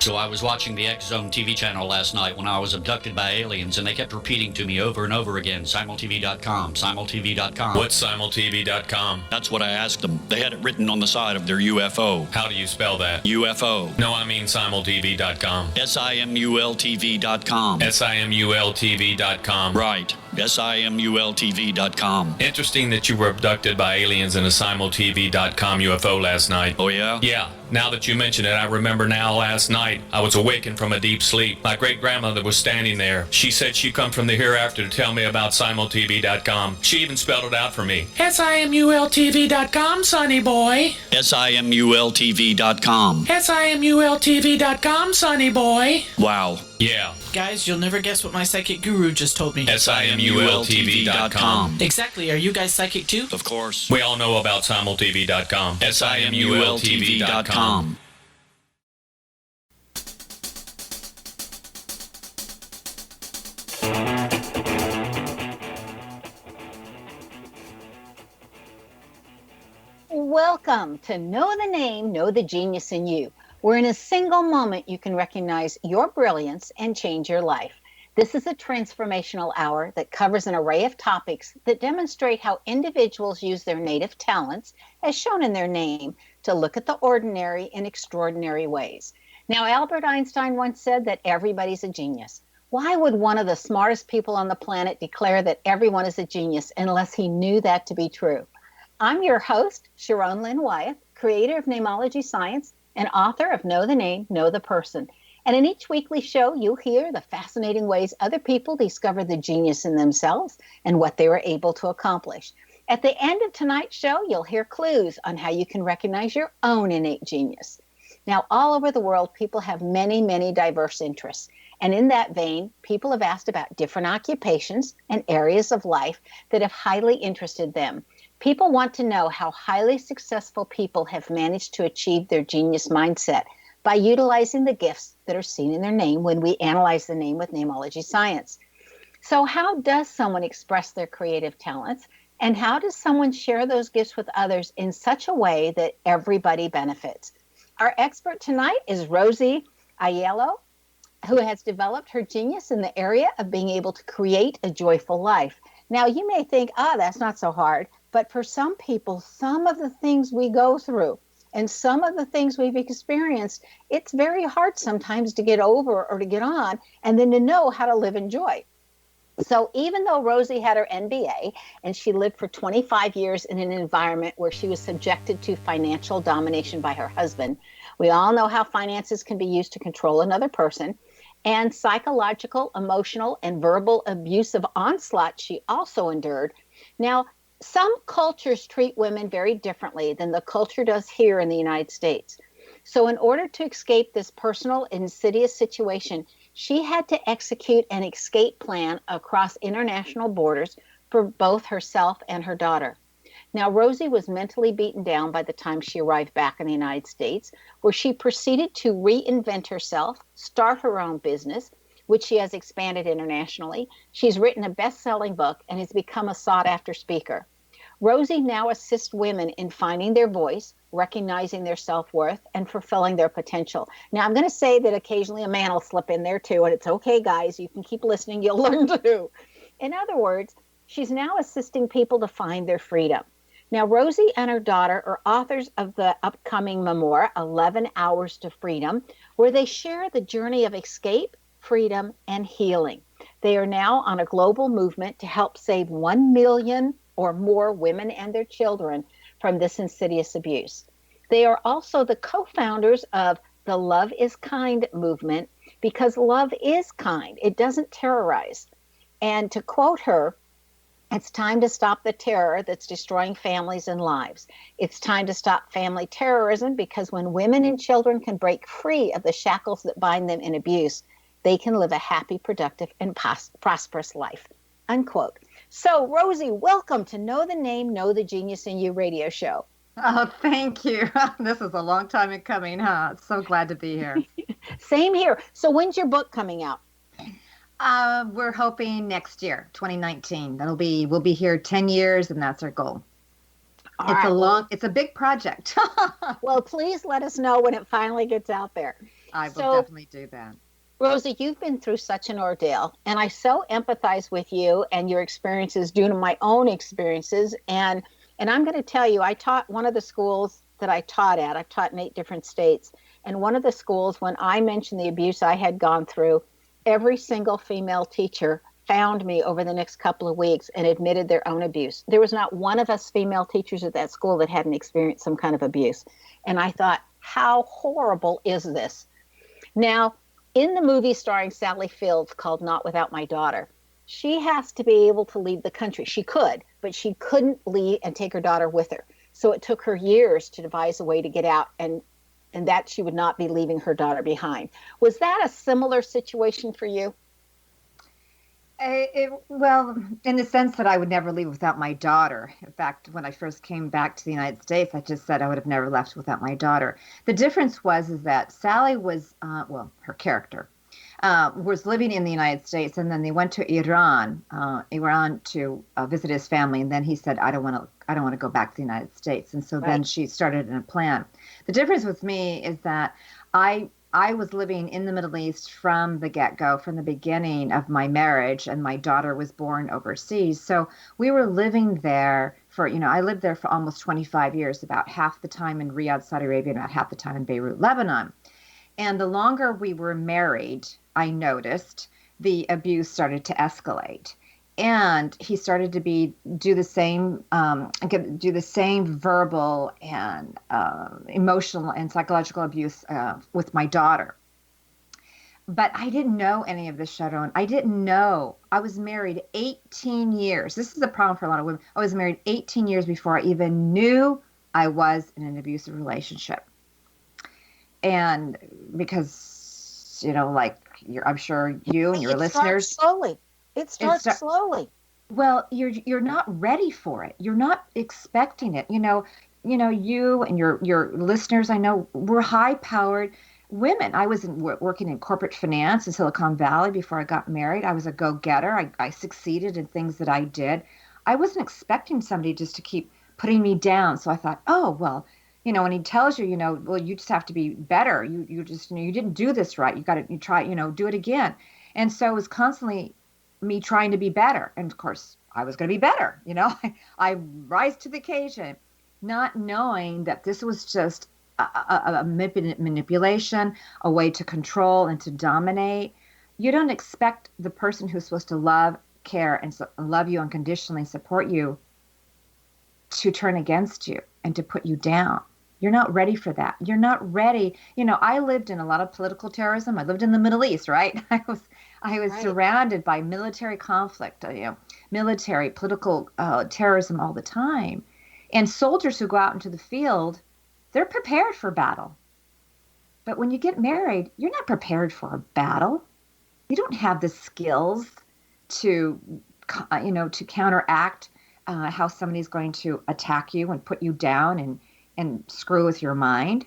So I was watching the X Zone TV channel last night when I was abducted by aliens, and they kept repeating to me over and over again, simultv.com, simultv.com. What's simultv.com? That's what I asked them. They had it written on the side of their UFO. How do you spell that? UFO. No, I mean simultv.com. simultv.com. simultv.com. Right. simultv.com. Interesting that you were abducted by aliens in a simultv.com UFO last night. Oh, yeah? Yeah. Now that you mention it, I remember now last night I was awakened from a deep sleep. My great-grandmother was standing there. She said she'd come from the hereafter to tell me about simultv.com. She even spelled it out for me. simultv.com, sonny boy. simultv.com. simultv.com, sonny boy. Wow. Yeah. Guys, you'll never guess what my psychic guru just told me. simultv.com. Exactly. Are you guys psychic too? Of course. We all know about simultv.com. simultv.com. Welcome to Know the Name, Know the Genius in You, where in a single moment you can recognize your brilliance and change your life. This is a transformational hour that covers an array of topics that demonstrate how individuals use their native talents, as shown in their name, to look at the ordinary in extraordinary ways. Now, Albert Einstein once said that everybody's a genius. Why would one of the smartest people on the planet declare that everyone is a genius unless he knew that to be true? I'm your host, Sharon Lynn Wyeth, creator of Namology Science and author of Know the Name, Know the Person. And in each weekly show, you'll hear the fascinating ways other people discover the genius in themselves and what they were able to accomplish. At the end of tonight's show, you'll hear clues on how you can recognize your own innate genius. Now, all over the world, people have many, many diverse interests. And in that vein, people have asked about different occupations and areas of life that have highly interested them. People want to know how highly successful people have managed to achieve their genius mindset by utilizing the gifts that are seen in their name when we analyze the name with Namology Science. So how does someone express their creative talents? And how does someone share those gifts with others in such a way that everybody benefits? Our expert tonight is Rosie Aiello, who has developed her genius in the area of being able to create a joyful life. Now, you may think, that's not so hard. But for some people, some of the things we go through and some of the things we've experienced, it's very hard sometimes to get over or to get on and then to know how to live in joy. So even though Rosie had her MBA and she lived for 25 years in an environment where she was subjected to financial domination by her husband, we all know how finances can be used to control another person, and psychological, emotional, and verbal abusive onslaughts she also endured. Now, some cultures treat women very differently than the culture does here in the United States. So in order to escape this personal, insidious situation, she had to execute an escape plan across international borders for both herself and her daughter. Now, Rosie was mentally beaten down by the time she arrived back in the United States, where she proceeded to reinvent herself, start her own business, which she has expanded internationally. She's written a best-selling book and has become a sought-after speaker. Rosie now assists women in finding their voice, recognizing their self-worth, and fulfilling their potential. Now, I'm going to say that occasionally a man will slip in there too, and it's okay, guys. You can keep listening. You'll learn too. In other words, she's now assisting people to find their freedom. Now, Rosie and her daughter are authors of the upcoming memoir, 11 Hours to Freedom, where they share the journey of escape, freedom, and healing. They are now on a global movement to help save 1 million or more women and their children from this insidious abuse. They are also the co-founders of the Love is Kind movement, because love is kind. It doesn't terrorize. And to quote her, it's time to stop the terror that's destroying families and lives. It's time to stop family terrorism, because when women and children can break free of the shackles that bind them in abuse, they can live a happy, productive, and prosperous life. Unquote. So, Rosie, welcome to Know the Name, Know the Genius in You radio show. Oh, thank you. This is a long time in coming, huh? So glad to be here. Same here. So when's your book coming out? We're hoping next year, 2019. We'll be here 10 years, and that's our goal. It's a big project. Well, please let us know when it finally gets out there. I will So, definitely do that. Rosie, you've been through such an ordeal, and I so empathize with you and your experiences due to my own experiences. And I'm going to tell you, I taught one of the schools that I taught at. I've taught in 8 different states, and one of the schools, when I mentioned the abuse I had gone through, every single female teacher found me over the next couple of weeks and admitted their own abuse. There was not one of us female teachers at that school that hadn't experienced some kind of abuse. And I thought, how horrible is this? Now, in the movie starring Sally Fields called Not Without My Daughter, she has to be able to leave the country. She could, but she couldn't leave and take her daughter with her. So it took her years to devise a way to get out, and that she would not be leaving her daughter behind. Was that a similar situation for you? Well, in the sense that I would never leave without my daughter. In fact, when I first came back to the United States, I just said I would have never left without my daughter. The difference is that Sally was, her character, was living in the United States, and then they went to Iran to visit his family, and then he said, I don't want to go back to the United States, and so then she started a plan. The difference with me is that I was living in the Middle East from the get-go, from the beginning of my marriage, and my daughter was born overseas. So we were living there I lived there for almost 25 years, about half the time in Riyadh, Saudi Arabia, and about half the time in Beirut, Lebanon. And the longer we were married, I noticed the abuse started to escalate. And he started to do the same verbal and emotional and psychological abuse with my daughter. But I didn't know any of this, Sharon. I didn't know. I was married 18 years. This is a problem for a lot of women. I was married 18 years before I even knew I was in an abusive relationship. And because, I'm sure you and your listeners. Slowly. It starts slowly. Well, you're not ready for it. You're not expecting it. You and your listeners, I know, were high-powered women. I was working in corporate finance in Silicon Valley before I got married. I was a go-getter. I succeeded in things that I did. I wasn't expecting somebody just to keep putting me down. So I thought, oh, well, when he tells you, well, you just have to be better. You just, you didn't do this right. You try, do it again. And so it was constantly me trying to be better. And of course, I was going to be better. I rise to the occasion, not knowing that this was just a manipulation, a way to control and to dominate. You don't expect the person who's supposed to love, care, and love you unconditionally, support you, to turn against you and to put you down. You're not ready for that. You're not ready. I lived in a lot of political terrorism. I lived in the Middle East, right? I was right. Surrounded by military conflict, military, political terrorism all the time. And soldiers who go out into the field, they're prepared for battle. But when you get married, you're not prepared for a battle. You don't have the skills to counteract how somebody's going to attack you and put you down and screw with your mind.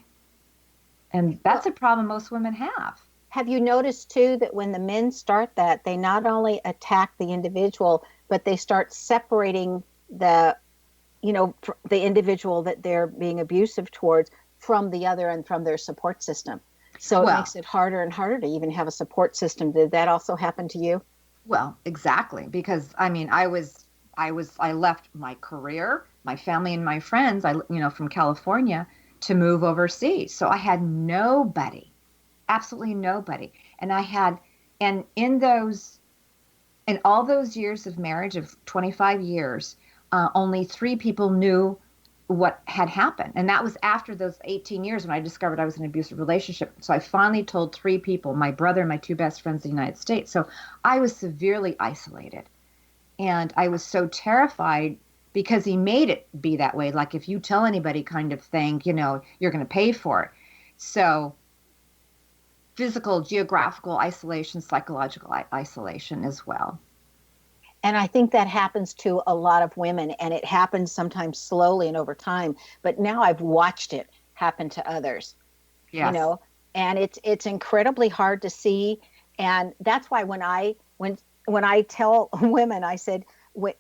And that's a problem most women have. Have you noticed, too, that when the men start that, they not only attack the individual, but they start separating the individual that they're being abusive towards from the other and from their support system. So it makes it harder and harder to even have a support system. Did that also happen to you? Well, exactly. Because, I left my career, my family and my friends, from California to move overseas. So I had nobody, absolutely nobody. And in all those years of marriage of 25 years, only 3 people knew what had happened. And that was after those 18 years when I discovered I was in an abusive relationship. So I finally told 3 people, my brother and my 2 best friends in the United States. So I was severely isolated. And I was so terrified because he made it be that way. Like, if you tell anybody kind of thing, you're going to pay for it. So physical, geographical isolation, psychological isolation as well. And I think that happens to a lot of women, and it happens sometimes slowly and over time. But now I've watched it happen to others, yes. And it's incredibly hard to see. And that's why when I tell women, I said,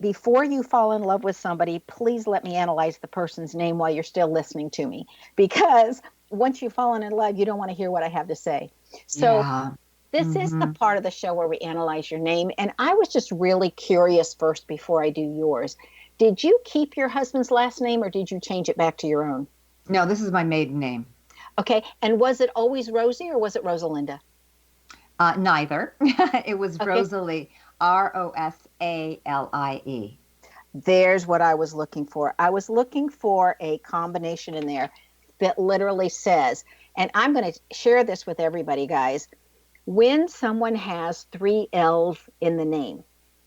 before you fall in love with somebody, please let me analyze the person's name while you're still listening to me, because once you've fallen in love, you don't want to hear what I have to say. So Yeah. this is the part of the show where we analyze your name. And I was just really curious first before I do yours. Did you keep your husband's last name or did you change it back to your own? No, this is my maiden name. Okay. And was it always Rosie or was it Rosalinda? Neither. It was Rosalie, Rosalie. There's what I was looking for. I was looking for a combination in there that literally says, and I'm going to share this with everybody, guys. When someone has 3 L's in the name,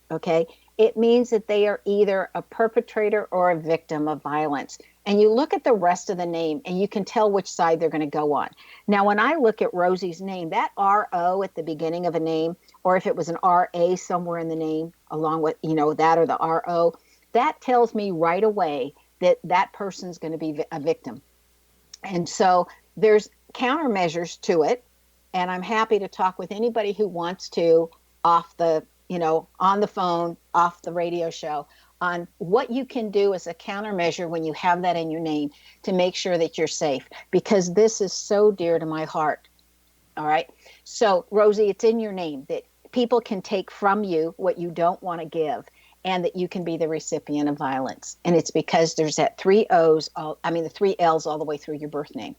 okay, it means that they are either a perpetrator or a victim of violence. And you look at the rest of the name and you can tell which side they're going to go on. Now, when I look at Rosie's name, that R-O at the beginning of a name, or if it was an R-A somewhere in the name, along with, that or the R-O, that tells me right away that that person's going to be a victim. And so there's countermeasures to it. And I'm happy to talk with anybody who wants to off the, on the phone, off the radio show, on what you can do as a countermeasure when you have that in your name to make sure that you're safe, because this is so dear to my heart. All right. So, Rosie, it's in your name that people can take from you what you don't want to give, and that you can be the recipient of violence. And it's because there's that 3 O's, the 3 L's all the way through your birth name.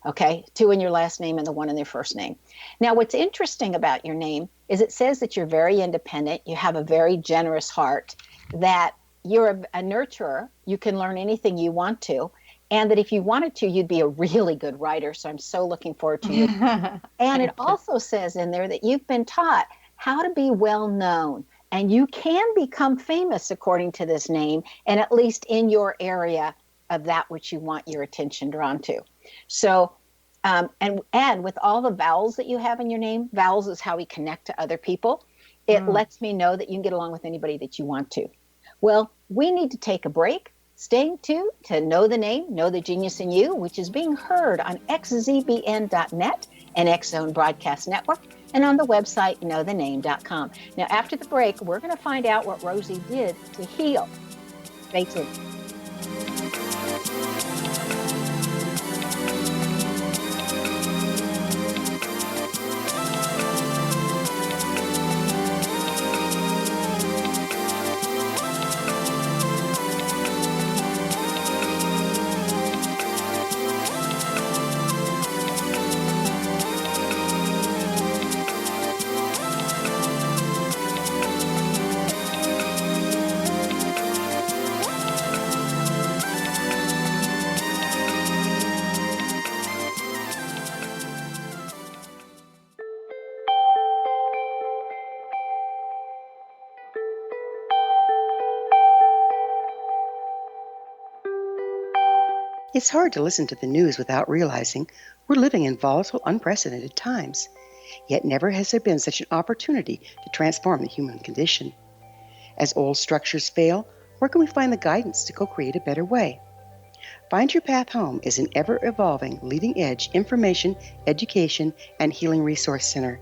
Okay, 2 in your last name and the 1 in their first name. Now, what's interesting about your name is it says that you're very independent, you have a very generous heart, that you're a nurturer, you can learn anything you want to, and that if you wanted to, you'd be a really good writer. So I'm so looking forward to you. And it also says in there that you've been taught how to be well known, and you can become famous according to this name, and at least in your area of that which you want your attention drawn to. So, and with all the vowels that you have in your name, vowels is how we connect to other people. It lets me know that you can get along with anybody that you want to. Well, we need to take a break. Stay tuned to Know the Name, Know the Genius in You, which is being heard on xzbn.net and X Zone Broadcast Network, and on the website knowthename.com. Now, after the break, we're going to find out what Rosie did to heal. Stay tuned. It's hard to listen to the news without realizing we're living in volatile, unprecedented times. Yet never has there been such an opportunity to transform the human condition. As old structures fail, where can we find the guidance to co-create a better way? Find Your Path Home is an ever-evolving, leading-edge information, education, and healing resource center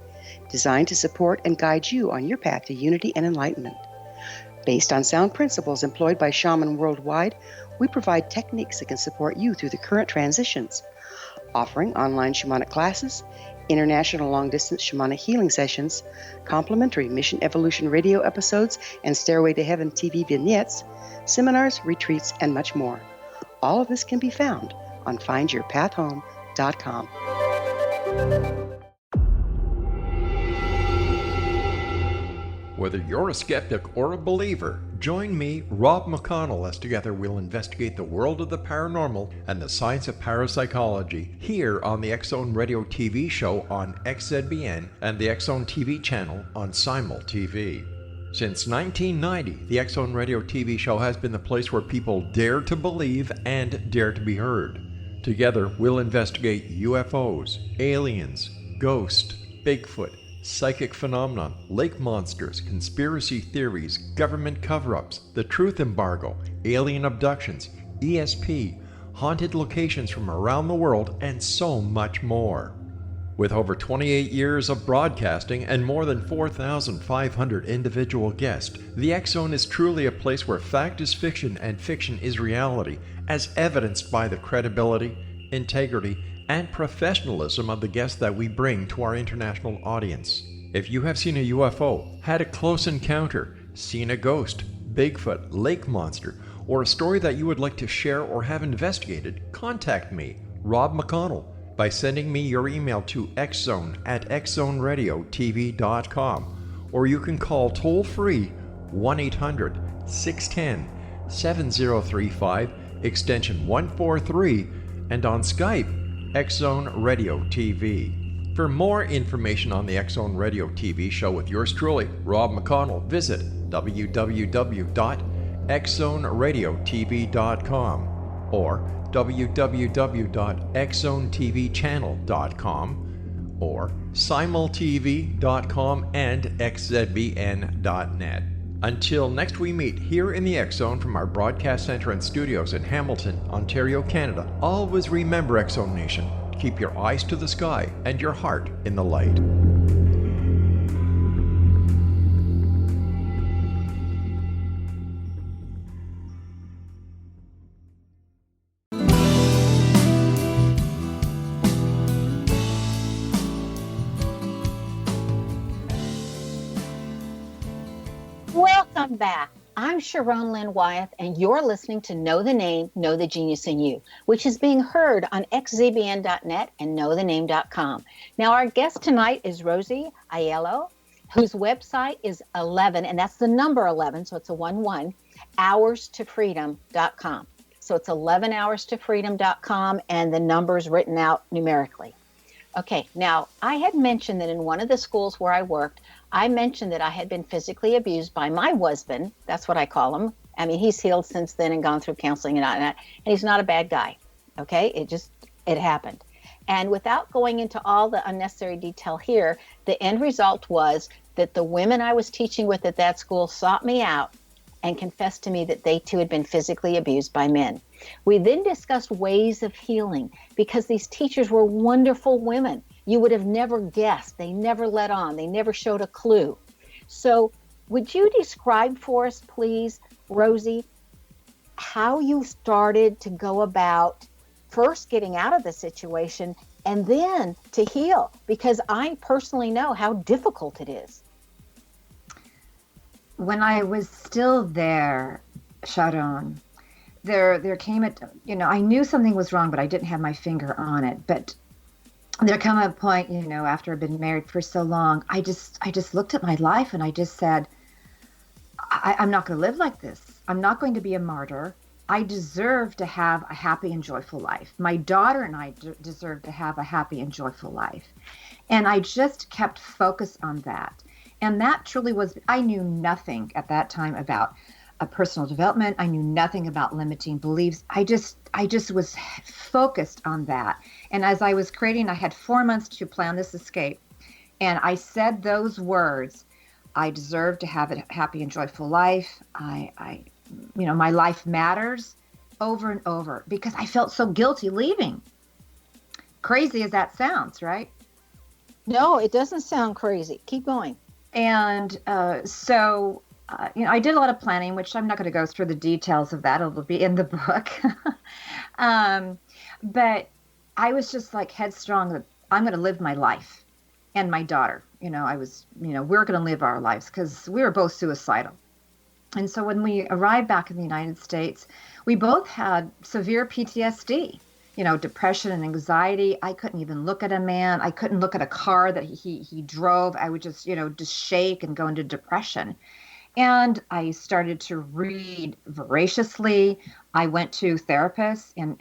designed to support and guide you on your path to unity and enlightenment. Based on sound principles employed by shamans worldwide, we provide techniques that can support you through the current transitions, offering online shamanic classes, international long-distance shamanic healing sessions, complimentary Mission Evolution radio episodes and Stairway to Heaven TV vignettes, seminars, retreats, and much more. All of this can be found on findyourpathhome.com. Whether you're a skeptic or a believer, join me, Rob McConnell, as together we'll investigate the world of the paranormal and the science of parapsychology here on the X Zone Radio TV show on XZBN and the X Zone TV channel on Simul TV. Since 1990, the X Zone Radio TV show has been the place where people dare to believe and dare to be heard. Together, we'll investigate UFOs, aliens, ghosts, Bigfoot, psychic phenomenon, lake monsters, conspiracy theories, government cover-ups, the truth embargo, alien abductions, ESP, haunted locations from around the world, and so much more. With over 28 years of broadcasting and more than 4,500 individual guests, the X Zone is truly a place where fact is fiction and fiction is reality, as evidenced by the credibility, integrity, and professionalism of the guests that we bring to our international audience. If you have seen a UFO, had a close encounter, seen a ghost, Bigfoot, lake monster, or a story that you would like to share or have investigated, contact me, Rob McConnell, by sending me your email to xzone@xzoneradiotv.com, or you can call toll-free 1-800-610-7035, extension 143, and on Skype, Xzone Radio TV. For more information on the Xzone Radio TV show with yours truly, Rob McConnell, visit www.xzoneradiotv.com or www.xzonetvchannel.com or simultv.com and xzbn.net. Until next we meet here in the X Zone from our broadcast center and studios in Hamilton, Ontario, Canada, always remember, X Zone Nation, keep your eyes to the sky and your heart in the light. Welcome back. I'm Sharon Lynn Wyeth, and you're listening to Know the Name, Know the Genius in You, which is being heard on xzbn.net and knowthename.com. Now, our guest tonight is Rosie Aiello, whose website is 11, and that's the number 11, so it's a 11, hourstofreedom.com. So it's 11hourstofreedom.com, and the number's written out numerically. Okay, now, I had mentioned that in one of the schools where I worked, I mentioned that I had been physically abused by my husband. That's what I call him. I mean, he's healed since then and gone through counseling and he's not a bad guy. Okay, it happened. And without going into all the unnecessary detail here, the end result was that the women I was teaching with at that school sought me out and confessed to me that they too had been physically abused by men. We then discussed ways of healing because these teachers were wonderful women. You would have never guessed. They never let on. They never showed a clue. So would you describe for us, please, Rosie, how you started to go about first getting out of the situation and then to heal? Because I personally know how difficult it is. When I was still there, Sharon, there came I knew something was wrong, but I didn't have my finger on it. But there came a point, after I've been married for so long, I just looked at my life and I just said, I'm not going to live like this. I'm not going to be a martyr. I deserve to have a happy and joyful life. My daughter and I deserve to have a happy and joyful life. And I just kept focused on that. And that truly was, I knew nothing at that time about personal development. I knew nothing about limiting beliefs. I just was focused on that. And as I was creating, I had 4 months to plan this escape. And I said those words, I deserve to have a happy and joyful life. My life matters, over and over, because I felt so guilty leaving. Crazy as that sounds, right? No, it doesn't sound crazy. Keep going. And so I did a lot of planning, which I'm not going to go through the details of that. It'll be in the book. But I was just like headstrong that I'm going to live my life. And my daughter, we're going to live our lives because we were both suicidal. And so when we arrived back in the United States, we both had severe PTSD, depression and anxiety. I couldn't even look at a man. I couldn't look at a car that he drove. I would just shake and go into depression. And I started to read voraciously. I went to therapists and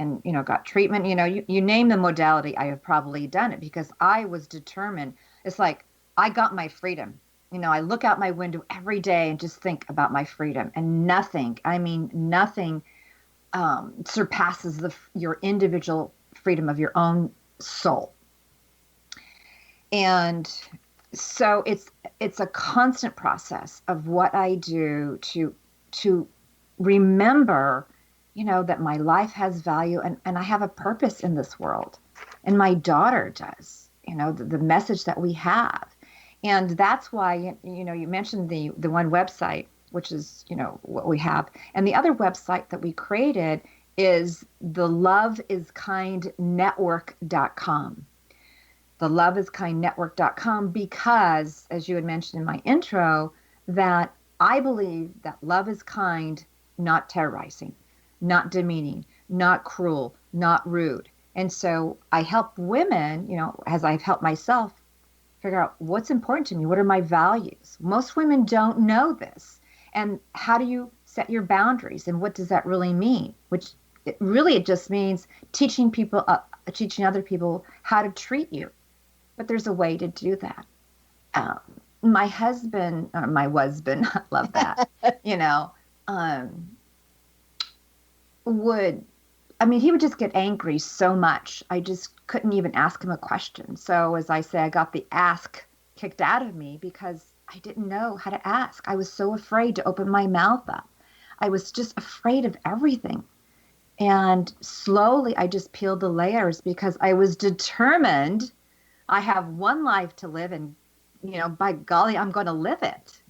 got treatment. You name the modality, I have probably done it because I was determined. It's like I got my freedom. I look out my window every day and just think about my freedom, and nothing surpasses your individual freedom of your own soul. And so it's a constant process of what I do to remember, that my life has value and I have a purpose in this world. And my daughter does, the message that we have. And that's why, you mentioned the one website, which is, what we have. And the other website that we created is the loveIsKindNetwork.com. The loveIsKindNetwork.com, because, as you had mentioned in my intro, that I believe that love is kind, not terrorizing, not demeaning, not cruel, not rude. And so I help women, as I've helped myself, figure out what's important to me. What are my values? Most women don't know this. And how do you set your boundaries? And what does that really mean? It just means teaching other people how to treat you. But there's a way to do that. My husband, or my husband, I love that, he would just get angry so much. I just couldn't even ask him a question. So as I say, I got the ask kicked out of me because I didn't know how to ask. I was so afraid to open my mouth up. I was just afraid of everything. And slowly I just peeled the layers because I was determined. I have one life to live, and, by golly, I'm going to live it.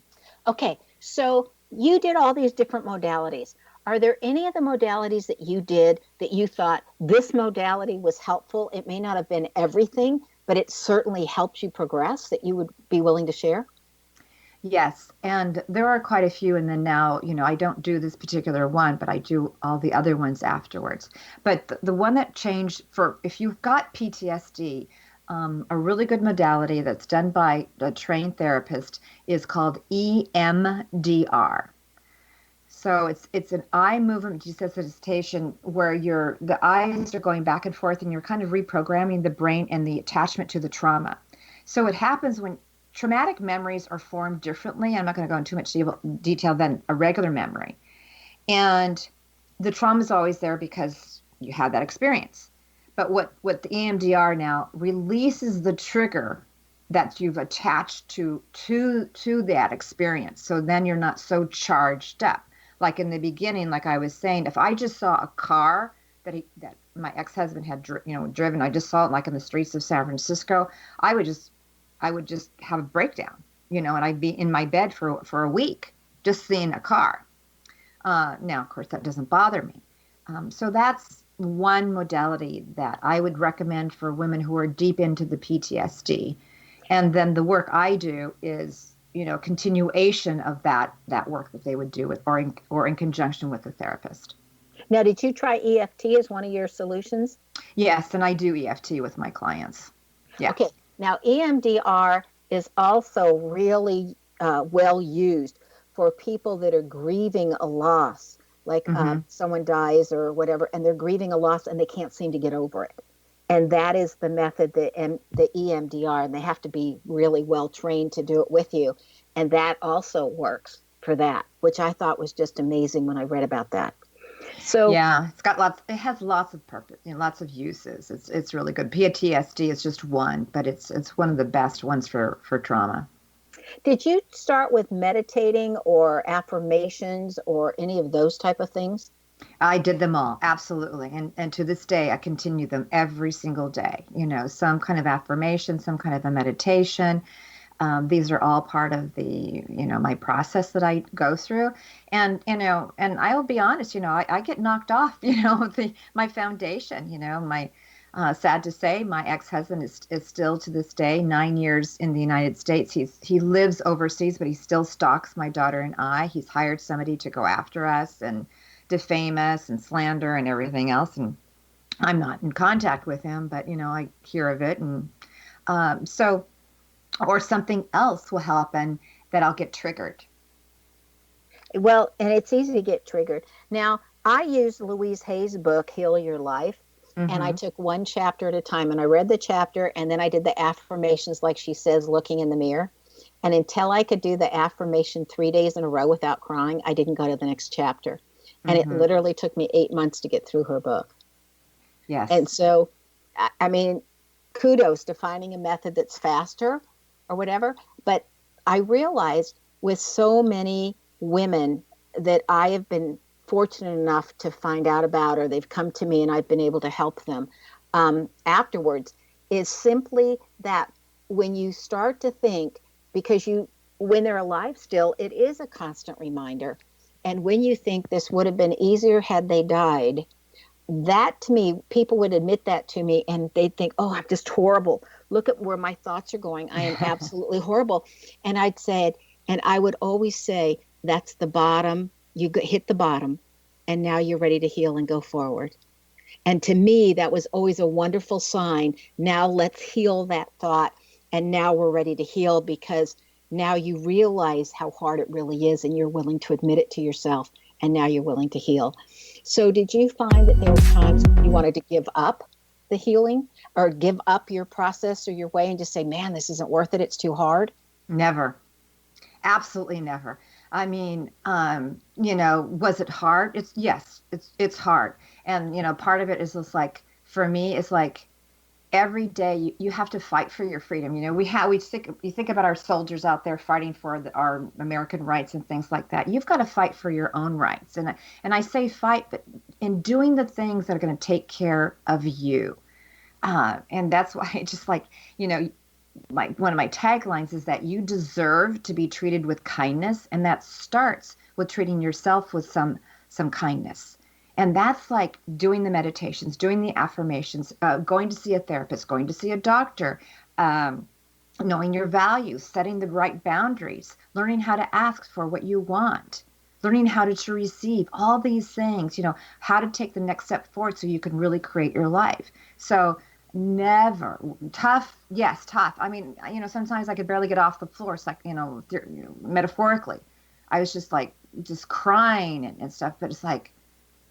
Okay, so you did all these different modalities. Are there any of the modalities that you did that you thought this modality was helpful? It may not have been everything, but it certainly helped you progress that you would be willing to share? Yes, and there are quite a few. And then now, I don't do this particular one, but I do all the other ones afterwards. But the one that changed if you've got PTSD, a really good modality that's done by a trained therapist is called EMDR. So it's an eye movement desensitization where the eyes are going back and forth and you're kind of reprogramming the brain and the attachment to the trauma. So it happens when traumatic memories are formed differently. I'm not going to go into too much detail than a regular memory. And the trauma is always there because you had that experience. But what the EMDR now releases the trigger that you've attached to that experience. So then you're not so charged up. Like in the beginning, like I was saying, if I just saw a car that my ex-husband had driven, I just saw it like in the streets of San Francisco, I would just have a breakdown, and I'd be in my bed for a week just seeing a car. Now, of course, that doesn't bother me. So that's one modality that I would recommend for women who are deep into the PTSD. And then the work I do is, continuation of that work that they would do with or in conjunction with a therapist. Now, did you try EFT as one of your solutions? Yes, and I do EFT with my clients. Yeah. Okay. Now, EMDR is also really well used for people that are grieving a loss, like someone dies or whatever, and they're grieving a loss and they can't seem to get over it. And that is the method, the EMDR, and they have to be really well trained to do it with you. And that also works for that, which I thought was just amazing when I read about that. So yeah, it has lots of purpose, lots of uses. It's really good. PTSD is just one, but it's one of the best ones for trauma. Did you start with meditating or affirmations or any of those type of things? I did them all, absolutely. And to this day, I continue them every single day. Some kind of affirmation, some kind of a meditation. These are all part of the, my process that I go through. And, and I will be honest, I get knocked off, my foundation, sad to say, my ex-husband is still to this day 9 years in the United States. He lives overseas, but he still stalks my daughter and I. He's hired somebody to go after us and defame us and slander and everything else. And I'm not in contact with him, but, I hear of it. And or something else will happen that I'll get triggered. Well, and it's easy to get triggered. Now, I used Louise Hay's book, Heal Your Life, and I took one chapter at a time. And I read the chapter, and then I did the affirmations like she says, looking in the mirror. And until I could do the affirmation 3 days in a row without crying, I didn't go to the next chapter. And it literally took me 8 months to get through her book. Yes. And so, I mean, kudos to finding a method that's faster or whatever. But I realized with so many women that I have been fortunate enough to find out about, or they've come to me and I've been able to help them afterwards, is simply that when you start to think, because when they're alive still, it is a constant reminder. And when you think this would have been easier had they died, that to me, people would admit that to me and they'd think, oh, I'm just horrible. Look at where my thoughts are going. I am absolutely horrible. And I would always say, that's the bottom. You hit the bottom and now you're ready to heal and go forward. And to me, that was always a wonderful sign. Now let's heal that thought. And now we're ready to heal, because now you realize how hard it really is and you're willing to admit it to yourself. And now you're willing to heal. So did you find that there were times you wanted to give up the healing, or give up your process or your way and just say, man, this isn't worth it, it's too hard? Never. Absolutely never. I mean, was it hard? It's hard. And, part of it is just like, for me, it's like every day you have to fight for your freedom. You think about our soldiers out there fighting for our American rights and things like that. You've got to fight for your own rights. And I say fight, but in doing the things that are going to take care of you. And that's why I just like, one of my taglines is that you deserve to be treated with kindness. And that starts with treating yourself with some kindness. And that's like doing the meditations, doing the affirmations, going to see a therapist, going to see a doctor, knowing your values, setting the right boundaries, learning how to ask for what you want, learning how to receive all these things, how to take the next step forward so you can really create your life. So never tough. Yes, tough. I mean, sometimes I could barely get off the floor. It's like, metaphorically, I was just crying and stuff, but it's like,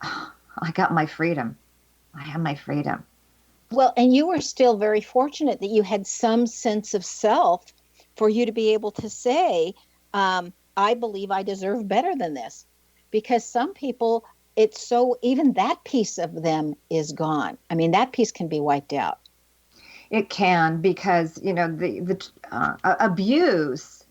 I got my freedom. I have my freedom. Well, and you were still very fortunate that you had some sense of self for you to be able to say, I believe I deserve better than this. Because some people, even that piece of them is gone. I mean, that piece can be wiped out. It can, because, the abuse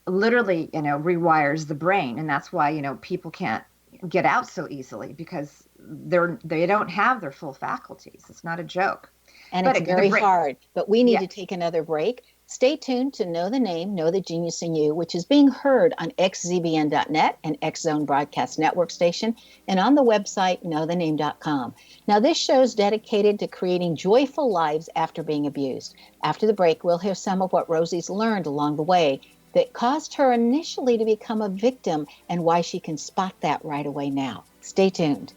literally, rewires the brain. And that's why, people can't get out so easily, because they don't have their full faculties. It's not a joke. And it's very hard. But we need to take another break. Stay tuned to Know the Name, Know the Genius in You, which is being heard on xzbn.net and X Zone Broadcast Network Station, and on the website knowthename.com. Now, this show is dedicated to creating joyful lives after being abused. After the break, we'll hear some of what Rosie's learned along the way that caused her initially to become a victim, and why she can spot that right away now. Stay tuned.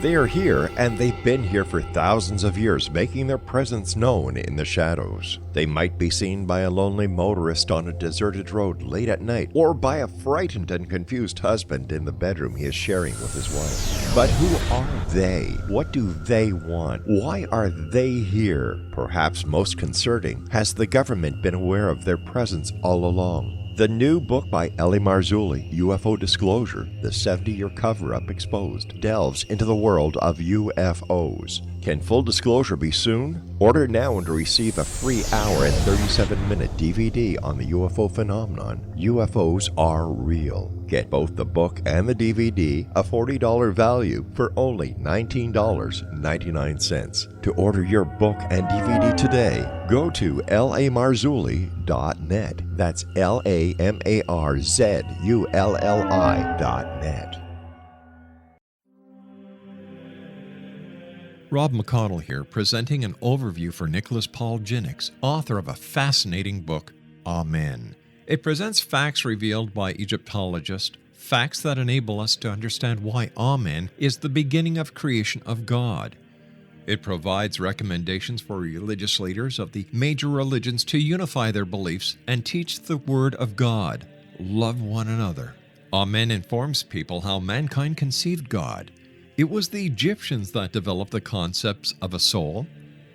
They are here, and they've been here for thousands of years, making their presence known in the shadows. They might be seen by a lonely motorist on a deserted road late at night, or by a frightened and confused husband in the bedroom he is sharing with his wife. But who are they? What do they want? Why are they here? Perhaps most concerning, has the government been aware of their presence all along? The new book by Ellie Marzulli, UFO Disclosure, the 70-year cover-up exposed, delves into the world of UFOs. Can full disclosure be soon? Order now and receive a free hour and 37-minute DVD on the UFO phenomenon. UFOs are real. Get both the book and the DVD, a $40 value, for only $19.99. To order your book and DVD today, go to lamarzulli.net. That's LAMARZULLI.net. Rob McConnell here, presenting an overview for Nicholas Paul Jennings, author of a fascinating book, Amen. It presents facts revealed by Egyptologists, facts that enable us to understand why Amen is the beginning of creation of God. It provides recommendations for religious leaders of the major religions to unify their beliefs and teach the Word of God. Love one another. Amen informs people how mankind conceived God. It was the Egyptians that developed the concepts of a soul,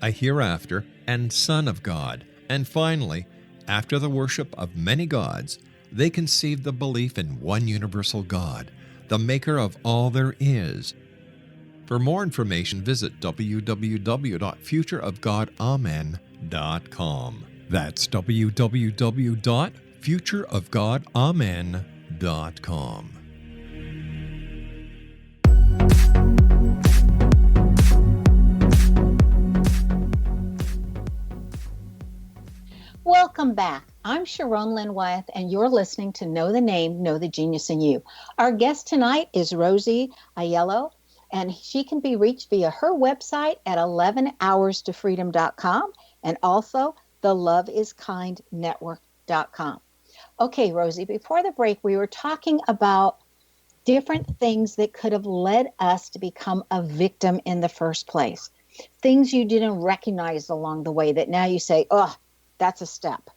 a hereafter, and Son of God. And finally, after the worship of many gods, they conceived the belief in one universal God, the maker of all there is. For more information, visit www.futureofgodamen.com. That's www.futureofgodamen.com. Welcome back. I'm Sharon Lynn Wyeth, and you're listening to Know the Name, Know the Genius in You. Our guest tonight is Rosie Aiello, and she can be reached via her website at 11hourstofreedom.com and also the loveIsKindNetwork.com. Okay, Rosie, before the break, we were talking about different things that could have led us to become a victim in the first place. Things you didn't recognize along the way that now you say, oh, that's a step.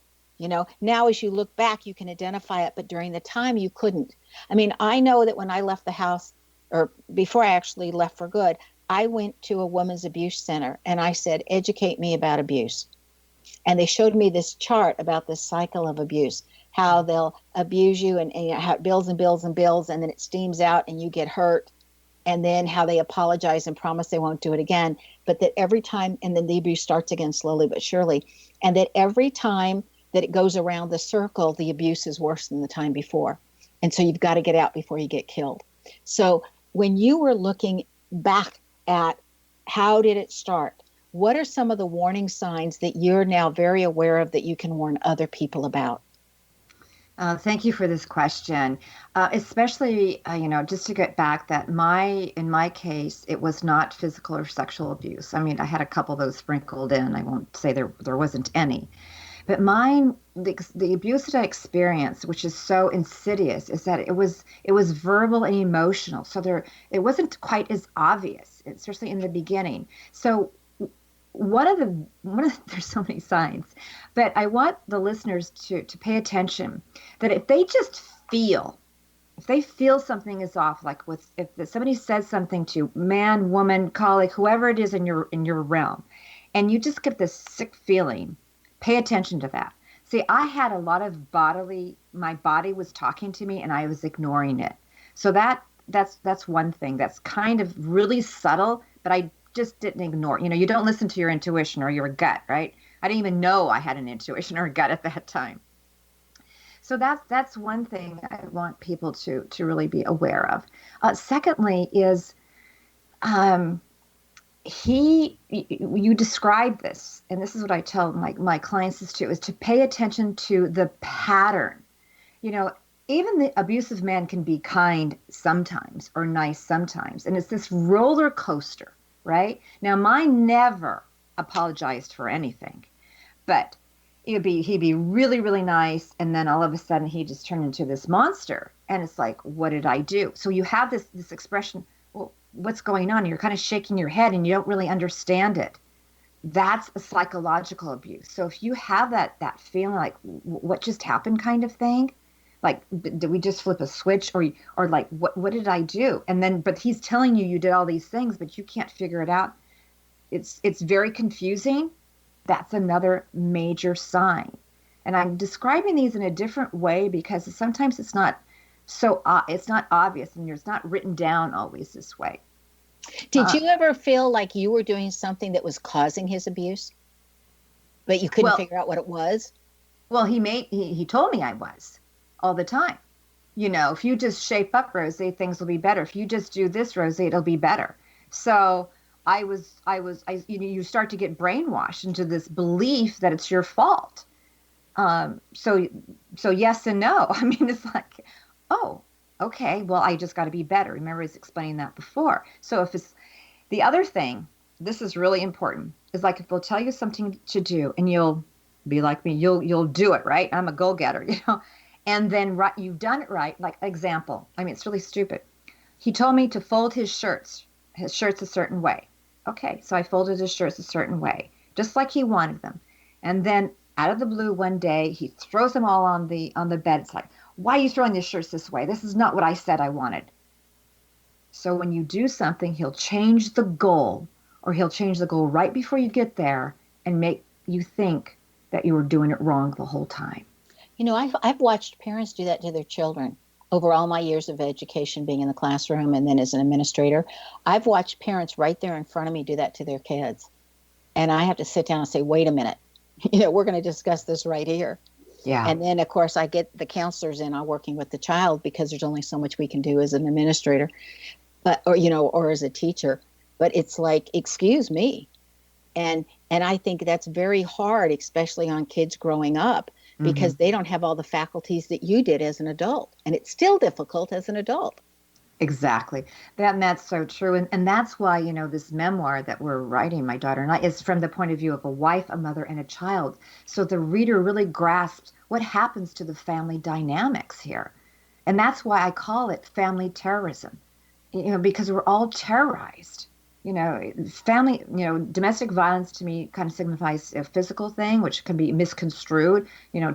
Now as you look back, you can identify it, but during the time you couldn't. I mean, I know that when I left the house, or before I actually left for good, I went to a women's abuse center and I said, educate me about abuse. And they showed me this chart about this cycle of abuse, how they'll abuse you and how it builds and builds and builds, and then it steams out and you get hurt. And then how they apologize and promise they won't do it again. But that every time, and then the abuse starts again slowly but surely. And that every time that it goes around the circle, the abuse is worse than the time before. And so you've got to get out before you get killed. So when you were looking back at how did it start, what are some of the warning signs that you're now very aware of that you can warn other people about? Thank you for this question. Especially, just to get back that in my case, it was not physical or sexual abuse. I mean, I had a couple of those sprinkled in. I won't say there wasn't any. But mine, the abuse that I experienced, which is so insidious, is that it was verbal and emotional. So it wasn't quite as obvious, especially in the beginning. So there's so many signs, but I want the listeners to pay attention that if they feel something is off, like if somebody says something to man, woman, colleague, whoever it is in your realm, and you just get this sick feeling, pay attention to that. See, I had a lot of my body was talking to me and I was ignoring it. So that's one thing that's kind of really subtle, but I just didn't ignore. You don't listen to your intuition or your gut, right? I didn't even know I had an intuition or a gut at that time. So that's one thing I want people to really be aware of. Secondly is you describe this, and this is what I tell my clients is to pay attention to the pattern. Even the abusive man can be kind sometimes or nice sometimes, and it's this roller coaster, right? Now, mine never apologized for anything, but he'd be really, really nice, and then all of a sudden he just turned into this monster, and it's like, what did I do? So you have this expression, well, what's going on? You're kind of shaking your head and you don't really understand it. That's a psychological abuse. So if you have that feeling like what just happened kind of thing, like did we just flip a switch or like what did I do? And then but he's telling you did all these things, but you can't figure it out. It's very confusing. That's another major sign. And I'm describing these in a different way because sometimes it's not it's not obvious and it's not written down always this way. Did you ever feel like you were doing something that was causing his abuse, but you couldn't figure out what it was? Well, he told me I was all the time. If you just shape up, Rosie, things will be better. If you just do this, Rosie, it'll be better. So you start to get brainwashed into this belief that it's your fault. So yes and no. I mean, it's like, oh, okay, well, I just got to be better. Remember, I was explaining that before. So if it's the other thing, this is really important, is like if they'll tell you something to do and you'll be like me, you'll do it, right? I'm a go-getter, and then you've done it right. Like example, I mean, it's really stupid. He told me to fold his shirts a certain way. Okay, so I folded his shirts a certain way, just like he wanted them. And then out of the blue one day, he throws them all on the bed. It's like, why are you throwing these shirts this way? This is not what I said I wanted. So when you do something, he'll change the goal, or he'll change the goal right before you get there and make you think that you were doing it wrong the whole time. I've watched parents do that to their children. over all my years of education, being in the classroom and then as an administrator, I've watched parents right there in front of me do that to their kids. And I have to sit down and say, wait a minute, we're going to discuss this right here. Yeah. And then, of course, I get the counselors in on working with the child, because there's only so much we can do as an administrator, or as a teacher. But it's like, excuse me. And I think that's very hard, especially on kids growing up, because they don't have all the faculties that you did as an adult. And it's still difficult as an adult. Exactly. That's so true. And that's why, this memoir that we're writing, my daughter and I, is from the point of view of a wife, a mother, and a child. So the reader really grasps what happens to the family dynamics here. And that's why I call it family terrorism, because we're all terrorized. Family, domestic violence to me kind of signifies a physical thing, which can be misconstrued,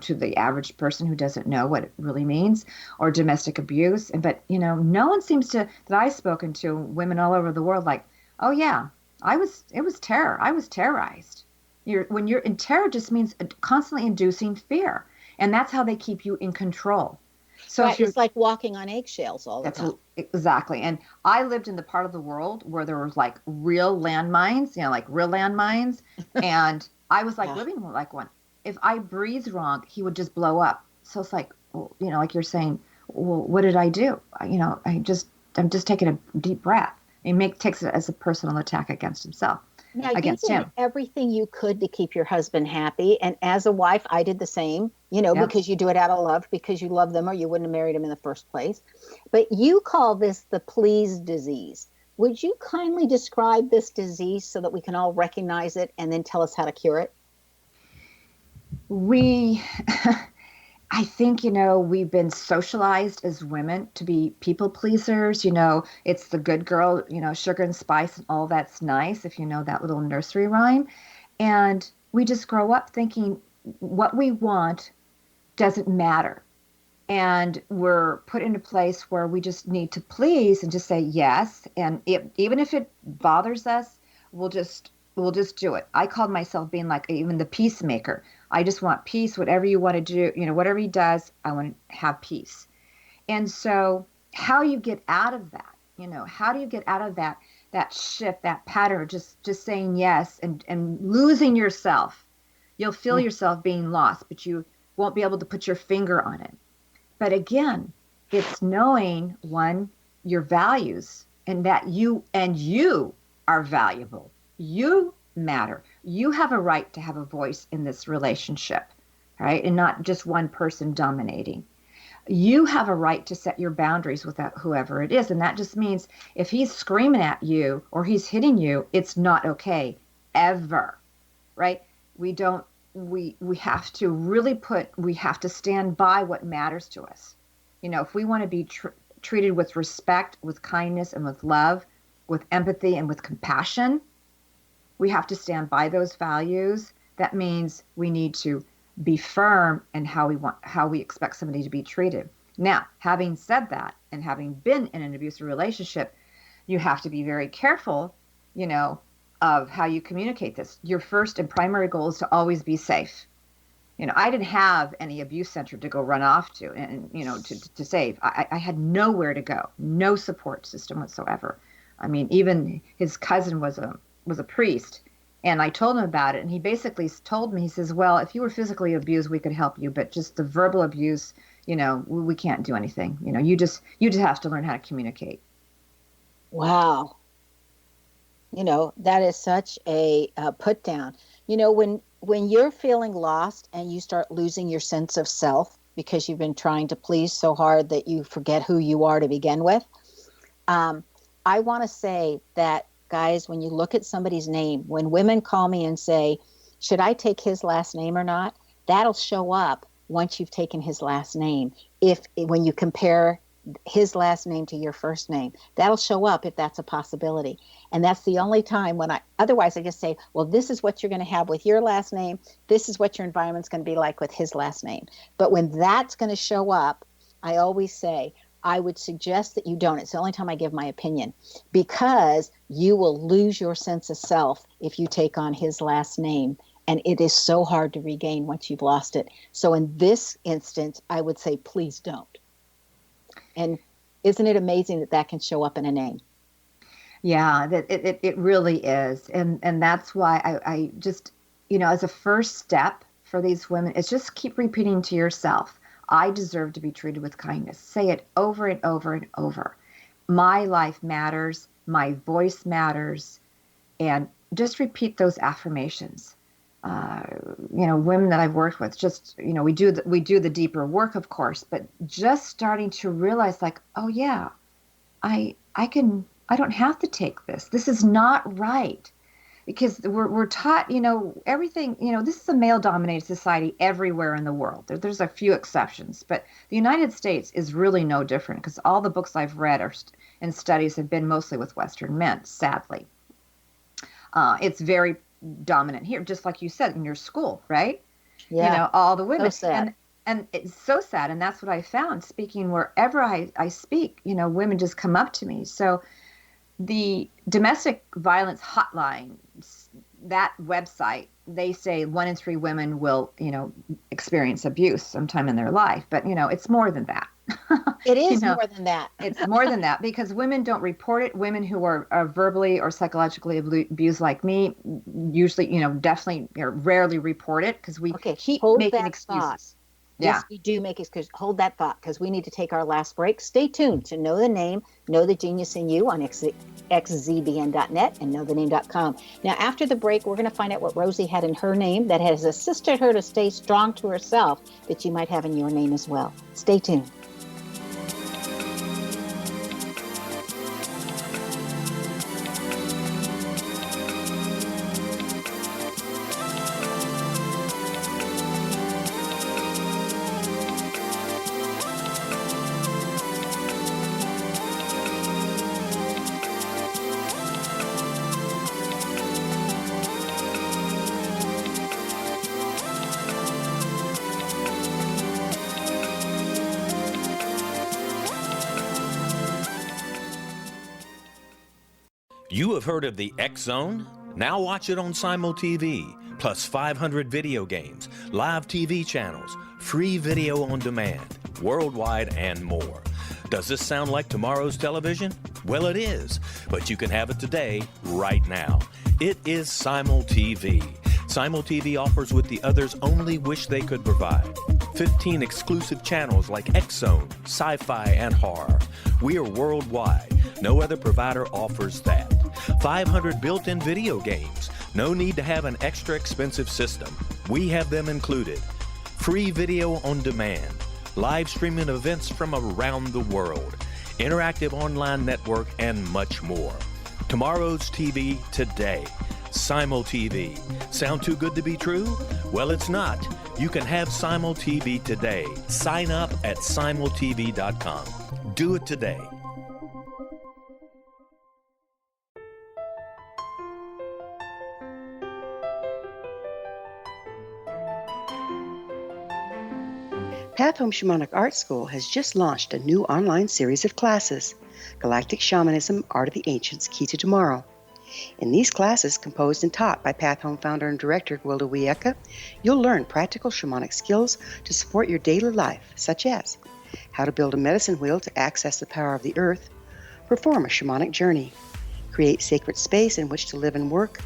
to the average person who doesn't know what it really means, or domestic abuse. But, no one seems to, that I've spoken to, women all over the world, like, oh yeah, it was terror. I was terrorized. When you're in terror, just means constantly inducing fear. And that's how they keep you in control. So right, it's like walking on eggshells all the time. Exactly. And I lived in the part of the world where there was like real landmines, like real landmines. And I was like living like one. If I breathed wrong, he would just blow up. So it's like, like you're saying, well, what did I do? I'm just taking a deep breath. He takes it as a personal attack against himself. Now, against you did him. everything you could to keep your husband happy. And as a wife, I did the same, Yep. because you do it out of love, because you love them or you wouldn't have married him in the first place. But you call this the please disease. Would you kindly describe this disease so that we can all recognize it and then tell us how to cure it? I think, we've been socialized as women to be people pleasers. It's the good girl, sugar and spice and all that's nice, if you know that little nursery rhyme. And we just grow up thinking what we want doesn't matter. And we're put in a place where we just need to please and just say yes. And even if it bothers us, we'll just do it. I called myself being like even the peacemaker. I just want peace, whatever you want to do, whatever he does, I want to have peace. And so how you get out of that, how do you get out of that shift, that pattern, just saying yes and losing yourself? You'll feel yourself being lost, but you won't be able to put your finger on it. But again, it's knowing, one, your values, and that you are valuable. You matter. You have a right to have a voice in this relationship, right? And not just one person dominating. You have a right to set your boundaries with whoever it is. And that just means if he's screaming at you or he's hitting you, it's not okay, ever, right? We have to stand by what matters to us. If we want to be treated with respect, with kindness, and with love, with empathy, and with compassion, we have to stand by those values. That means we need to be firm in how we expect somebody to be treated. Now, having said that, and having been in an abusive relationship, you have to be very careful, of how you communicate this. Your first and primary goal is to always be safe. I didn't have any abuse center to go run off to and, to save. I had nowhere to go, no support system whatsoever. I mean, even his cousin was a priest, and I told him about it, and he basically told me, he says, well, if you were physically abused, we could help you, but just the verbal abuse, we can't do anything. You just have to learn how to communicate. Wow. That is such a put down. When you're feeling lost and you start losing your sense of self because you've been trying to please so hard that you forget who you are to begin with, I want to say that, guys, when you look at somebody's name, when women call me and say, should I take his last name or not? That'll show up once you've taken his last name. When you compare his last name to your first name, that'll show up if that's a possibility. And that's the only time otherwise I just say, well, this is what you're going to have with your last name. This is what your environment's going to be like with his last name. But when that's going to show up, I always say, I would suggest that you don't. It's the only time I give my opinion, because you will lose your sense of self if you take on his last name. And it is so hard to regain once you've lost it. So in this instance, I would say, please don't. And isn't it amazing that that can show up in a name? Yeah, that it really is. And that's why I just, as a first step for these women, it's just keep repeating to yourself, I deserve to be treated with kindness. Say it over and over and over. My life matters. My voice matters. And just repeat those affirmations. Women that I've worked with, just, we do the deeper work, of course, but just starting to realize, like, oh yeah, I don't have to take this. This is not right. Because we're taught, everything, this is a male-dominated society everywhere in the world. There's a few exceptions, but the United States is really no different, because all the books I've read and studies have been mostly with Western men, sadly. It's very dominant here, just like you said, in your school, right? Yeah. All the women. So sad. And it's so sad, and that's what I found, speaking wherever I speak, women just come up to me. So the domestic violence hotline, that website, they say 1 in 3 women will, experience abuse sometime in their life. But, it's more than that. It is more than that. It's more than that, because women don't report it. Women who are verbally or psychologically abused like me usually, definitely or rarely report it, because we keep making excuses. Thought. Yes, we do make excuses. Hold that thought, because we need to take our last break. Stay tuned to Know the Name, Know the Genius in You on xzbn.net and knowthename.com. Now, after the break, we're going to find out what Rosie had in her name that has assisted her to stay strong to herself, that you might have in your name as well. Stay tuned. You have heard of the X Zone? Now watch it on Simul TV, plus 500 video games, live TV channels, free video on demand, worldwide, and more. Does this sound like tomorrow's television? Well, it is, but you can have it today, right now. It is Simul TV. Simul TV offers what the others only wish they could provide. 15 exclusive channels like X Zone, sci-fi, and horror. We are worldwide. No other provider offers that. 500 built-in video games. No need to have an extra expensive system. We have them included. Free video on demand. Live streaming events from around the world. Interactive online network, and much more. Tomorrow's TV today. Simul TV. Sound too good to be true? Well, it's not. You can have Simul TV today. Sign up at simultv.com. Do it today. Path Home Shamanic Art School has just launched a new online series of classes, Galactic Shamanism, Art of the Ancients, Key to Tomorrow. In these classes, composed and taught by Path Home founder and director Gwilda Wiyaka, you'll learn practical shamanic skills to support your daily life, such as how to build a medicine wheel to access the power of the earth, perform a shamanic journey, create sacred space in which to live and work,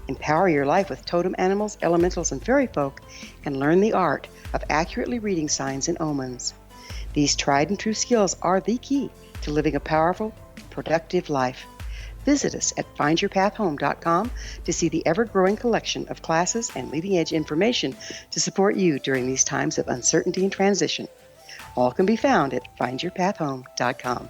empower your life with totem animals, elementals, and fairy folk, and learn the art of accurately reading signs and omens. These tried and true skills are the key to living a powerful, productive life. Visit us at findyourpathhome.com to see the ever-growing collection of classes and leading-edge information to support you during these times of uncertainty and transition. All can be found at findyourpathhome.com.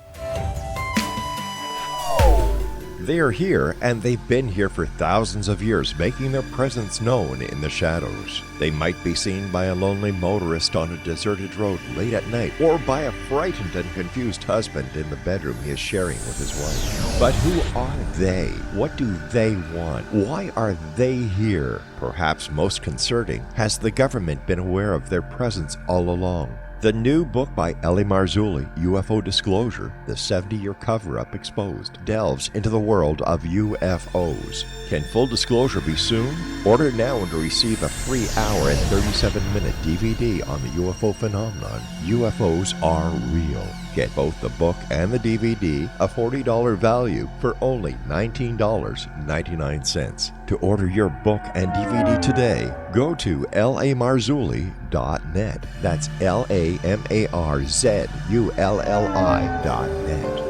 They are here, and they've been here for thousands of years, making their presence known in the shadows. They might be seen by a lonely motorist on a deserted road late at night, or by a frightened and confused husband in the bedroom he is sharing with his wife. But who are they? What do they want? Why are they here? Perhaps most concerning, has the government been aware of their presence all along? The new book by Ellie Marzulli, UFO Disclosure, The 70-Year Cover-Up Exposed, delves into the world of UFOs. Can full disclosure be soon? Order now and receive a free hour and 37-minute DVD on the UFO phenomenon. UFOs are real. Get both the book and the DVD, a $40 value, for only $19.99. To order your book and DVD today, go to lamarzulli.net. That's LAMARZULLI.net.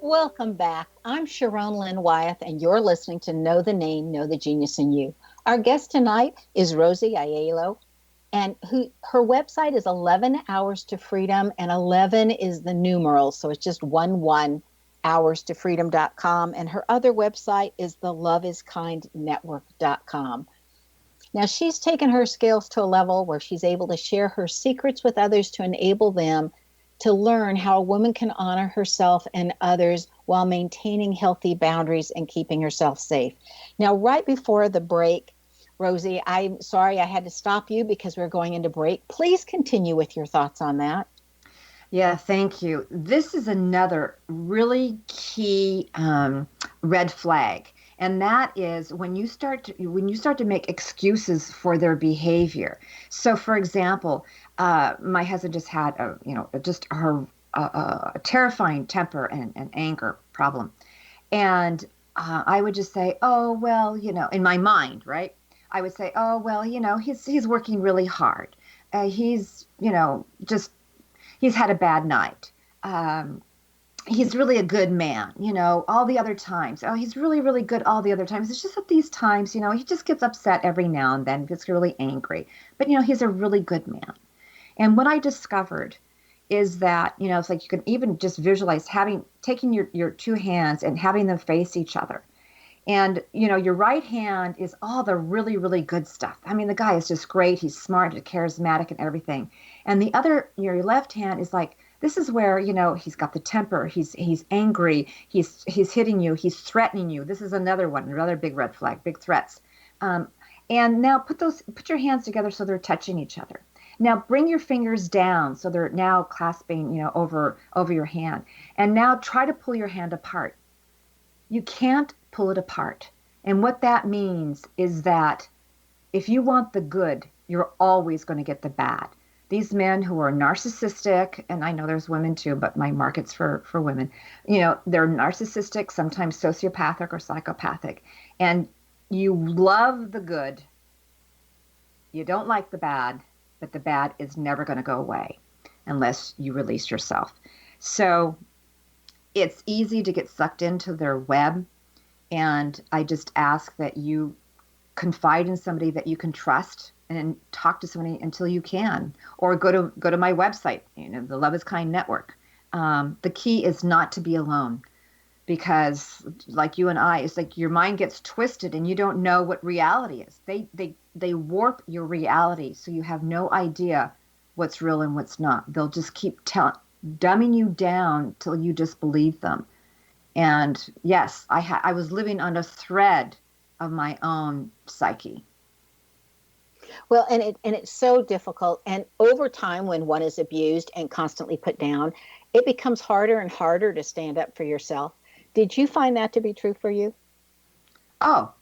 Welcome back. I'm Sharon Lynn Wyeth, and you're listening to Know the Name, Know the Genius in You. Our guest tonight is Rosie Aiello, and her website is 11 Hours to Freedom, and 11 is the numeral, so it's just 11 hourstofreedom.com, and her other website is the loveIsKindNetwork.com. Now, she's taken her skills to a level where she's able to share her secrets with others to enable them to learn how a woman can honor herself and others while maintaining healthy boundaries and keeping herself safe. Now, right before the break, Rosie, I'm sorry I had to stop you because we're going into break. Please continue with your thoughts on that. Yeah, thank you. This is another really key red flag, and that is when you start to make excuses for their behavior. So, for example, my husband just had a terrifying temper and anger problem, and I would just say, oh well, in my mind, right? I would say, oh well, he's working really hard. He's had a bad night. He's really a good man, all the other times. Oh, he's really, really good all the other times. It's just that these times, he just gets upset every now and then, gets really angry. But, he's a really good man. And what I discovered is that, it's like you can even just visualize taking your two hands and having them face each other. And, your right hand is all the really, really good stuff. I mean, the guy is just great. He's smart and charismatic and everything. And the other, your left hand is like, this is where, he's got the temper. He's angry. He's hitting you. He's threatening you. This is another one, another big red flag, big threats. And now put your hands together so they're touching each other. Now bring your fingers down so they're now clasping, over your hand. And now try to pull your hand apart. You can't pull it apart. And what that means is that if you want the good, you're always going to get the bad. These men who are narcissistic, and I know there's women too, but my market's for women, they're narcissistic, sometimes sociopathic or psychopathic. And you love the good. You don't like the bad, but the bad is never going to go away unless you release yourself. So it's easy to get sucked into their web. And I just ask that you confide in somebody that you can trust and talk to somebody until you can, or go to my website, the Love is Kind Network. The key is not to be alone, because like you and I, it's like your mind gets twisted and you don't know what reality is. They warp your reality, so you have no idea what's real and what's not. They'll just keep dumbing you down till you just believe them. And yes, I was living on a thread of my own psyche. Well, and it's so difficult. And over time, when one is abused and constantly put down, it becomes harder and harder to stand up for yourself. Did you find that to be true for you? Oh,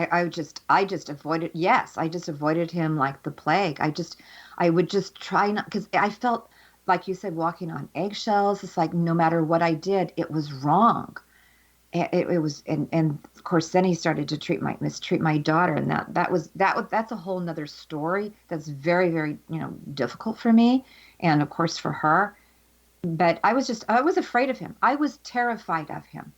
I just avoided. Yes, I just avoided him like the plague. I would just try not, because I felt, like you said, walking on eggshells. It's like no matter what I did, it was wrong. It was, and of course, then he started to mistreat my daughter, and that's a whole nother story. That's very, very, difficult for me, and of course for her. But I was afraid of him. I was terrified of him.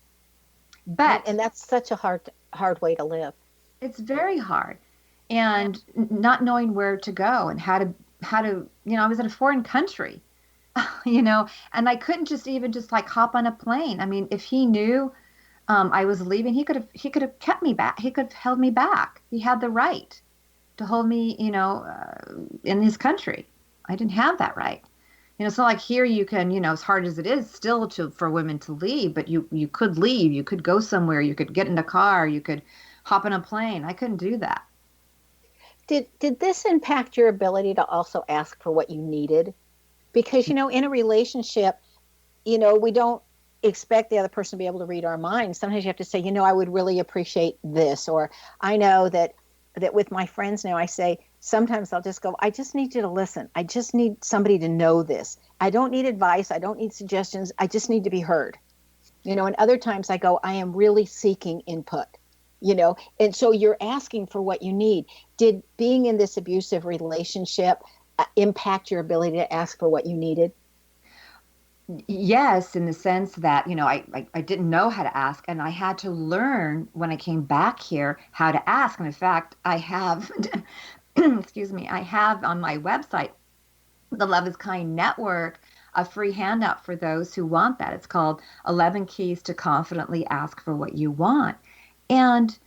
And that's such a hard way to live. It's very hard, and not knowing where to go and how to, I was in a foreign country, and I couldn't just like hop on a plane. I mean, if he knew I was leaving, he could have kept me back. He could have held me back. He had the right to hold me, in his country. I didn't have that right. It's not like here you can, as hard as it is still for women to leave, but you could leave. You could go somewhere. You could get in a car. You could hop on a plane. I couldn't do that. Did this impact your ability to also ask for what you needed? Because, in a relationship, we don't expect the other person to be able to read our minds. Sometimes you have to say, I would really appreciate this. Or I know that with my friends now, I say, sometimes I'll just go, I just need you to listen. I just need somebody to know this. I don't need advice. I don't need suggestions. I just need to be heard. And other times I go, I am really seeking input, and so you're asking for what you need. Did being in this abusive relationship impact your ability to ask for what you needed? Yes, in the sense that, I didn't know how to ask, and I had to learn when I came back here how to ask. And in fact, I have, excuse me, I have on my website, the Love is Kind Network, a free handout for those who want that. It's called 11 Keys to Confidently Ask for What You Want. And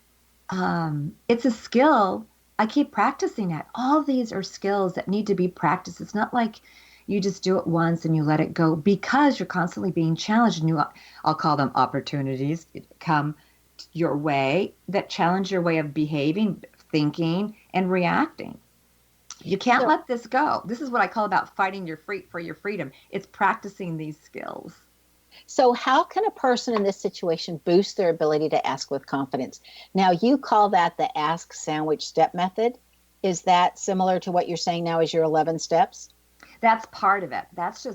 it's a skill. I keep practicing it. All these are skills that need to be practiced. It's not like you just do it once and you let it go, because you're constantly being challenged. And I'll call them opportunities, come your way that challenge your way of behaving, thinking, and reacting. You can't let this go. This is what I call about fighting for your freedom. It's practicing these skills. So how can a person in this situation boost their ability to ask with confidence? Now, you call that the ask sandwich step method. Is that similar to what you're saying now as your 11 steps? That's part of it. That's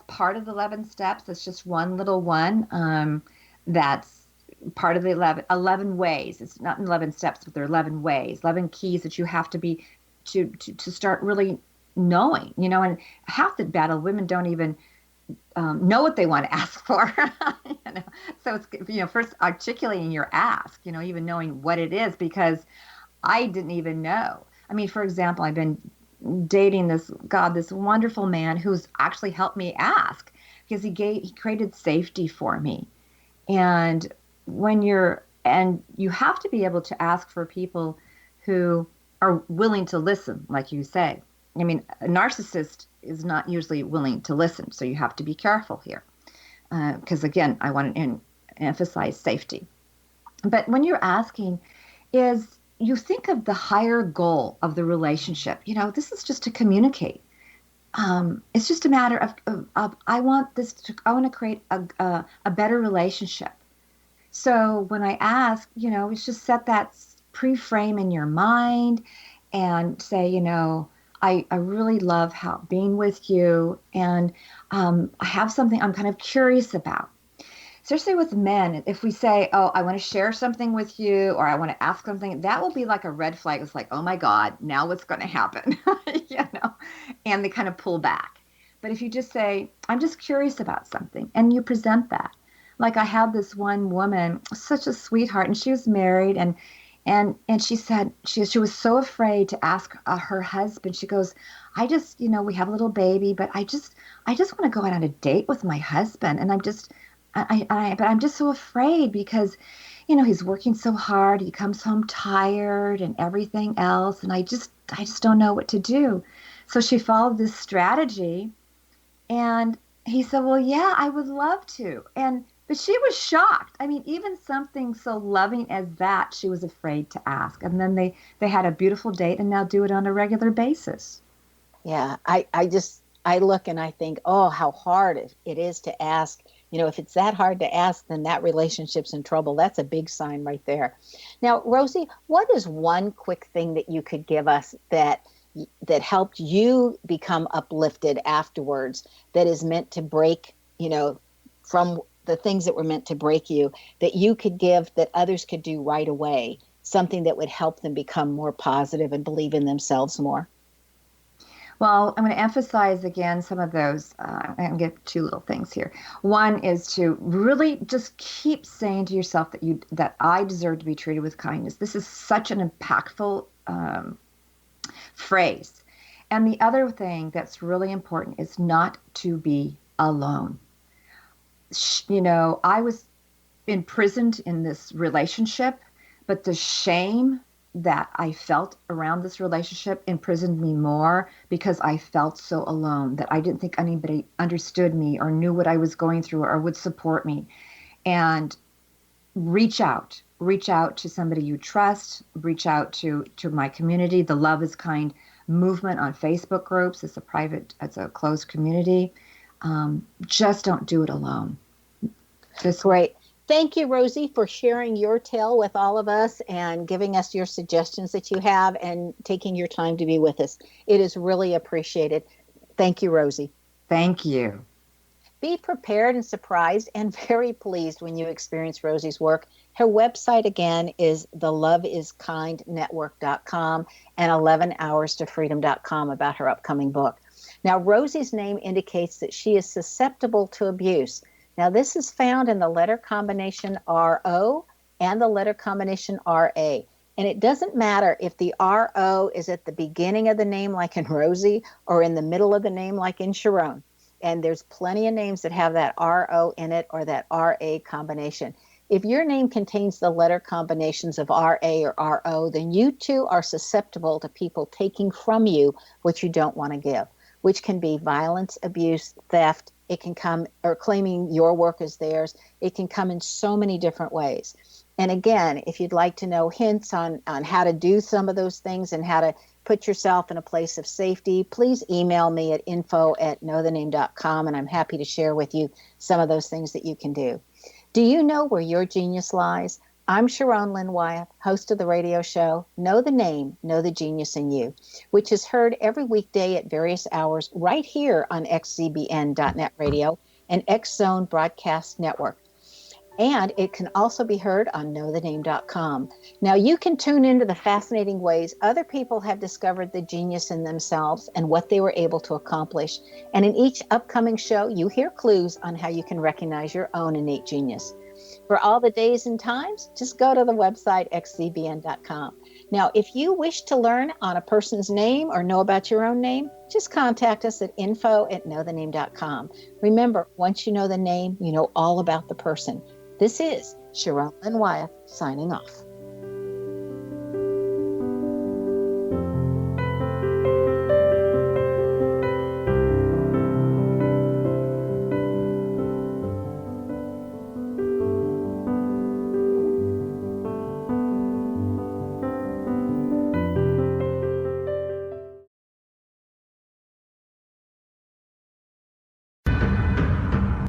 part of the 11 steps. It's just one little one. That's part of the 11 ways. It's not 11 steps, but there are 11 ways, 11 keys that you have to be to start really knowing, and half the battle, women don't even know what they want to ask for. So it's, first articulating your ask, even knowing what it is, because I didn't even know. I mean, for example, I've been dating this wonderful man who's actually helped me ask, because he created safety for me. And you have to be able to ask for people who are willing to listen, like you say. I mean, a narcissist is not usually willing to listen, so you have to be careful here. Because again, I want to emphasize safety. But when you're asking, you think of the higher goal of the relationship. This is just to communicate. It's just a matter of I want to create a better relationship. So when I ask, it's just set that pre-frame in your mind and say, I really love being with you, and I have something I'm kind of curious about. Especially with men, if we say, oh, I want to share something with you, or I want to ask something, that will be like a red flag. It's like, oh my God, now what's going to happen? And they kind of pull back. But if you just say, I'm just curious about something, and you present that. Like I had this one woman, such a sweetheart, and she was married, and she said she was so afraid to ask her husband. She goes, I just, we have a little baby, but I just want to go out on a date with my husband, and but I'm just so afraid because, he's working so hard. He comes home tired and everything else, and I just don't know what to do. So she followed this strategy, and he said, well, yeah, I would love to, But she was shocked. I mean, even something so loving as that, she was afraid to ask. And then they had a beautiful date and now do it on a regular basis. Yeah, I look and I think, oh, how hard it is to ask. If it's that hard to ask, then that relationship's in trouble. That's a big sign right there. Now, Rosie, what is one quick thing that you could give us that helped you become uplifted afterwards, that is meant to break, from the things that were meant to break you, that you could give that others could do right away, something that would help them become more positive and believe in themselves more? Well, I'm going to emphasize again some of those. I'm going to get two little things here. One is to really just keep saying to yourself that I deserve to be treated with kindness. This is such an impactful phrase. And the other thing that's really important is not to be alone. I was imprisoned in this relationship, but the shame that I felt around this relationship imprisoned me more, because I felt so alone, that I didn't think anybody understood me or knew what I was going through or would support me. And reach out. reach out to somebody you trust, reach out to my community, the Love is Kind movement on Facebook groups. It's a closed community. Just don't do it alone. Great. Thank you, Rosie, for sharing your tale with all of us and giving us your suggestions that you have and taking your time to be with us. It is really appreciated. Thank you, Rosie. Thank you. Be prepared and surprised and very pleased when you experience Rosie's work. Her website, again, is theloveiskindnetwork.com and 11hourstofreedom.com about her upcoming book. Now, Rosie's name indicates that she is susceptible to abuse. Now, this is found in the letter combination RO and the letter combination RA. And it doesn't matter if the RO is at the beginning of the name, like in Rosie, or in the middle of the name, like in Sharon. And there's plenty of names that have that RO in it or that RA combination. If your name contains the letter combinations of RA or RO, then you too are susceptible to people taking from you what you don't want to give, which can be violence, abuse, theft. It can come, or claiming your work as theirs. It can come in so many different ways. And again, if you'd like to know hints on how to do some of those things and how to put yourself in a place of safety, please email me at info@knowthename.com, and I'm happy to share with you some of those things that you can do. Do you know where your genius lies? I'm Sharon Lynn Wyeth, host of the radio show, Know the Name, Know the Genius in You, which is heard every weekday at various hours right here on xzbn.net radio and X Zone Broadcast Network. And it can also be heard on knowthename.com. Now, you can tune into the fascinating ways other people have discovered the genius in themselves and what they were able to accomplish. And in each upcoming show, you hear clues on how you can recognize your own innate genius. For all the days and times, just go to the website xzbn.com. Now, if you wish to learn on a person's name or know about your own name, just contact us at info@knowthename.com. Remember, once you know the name, you know all about the person. This is Sharon Lynn Wyeth signing off.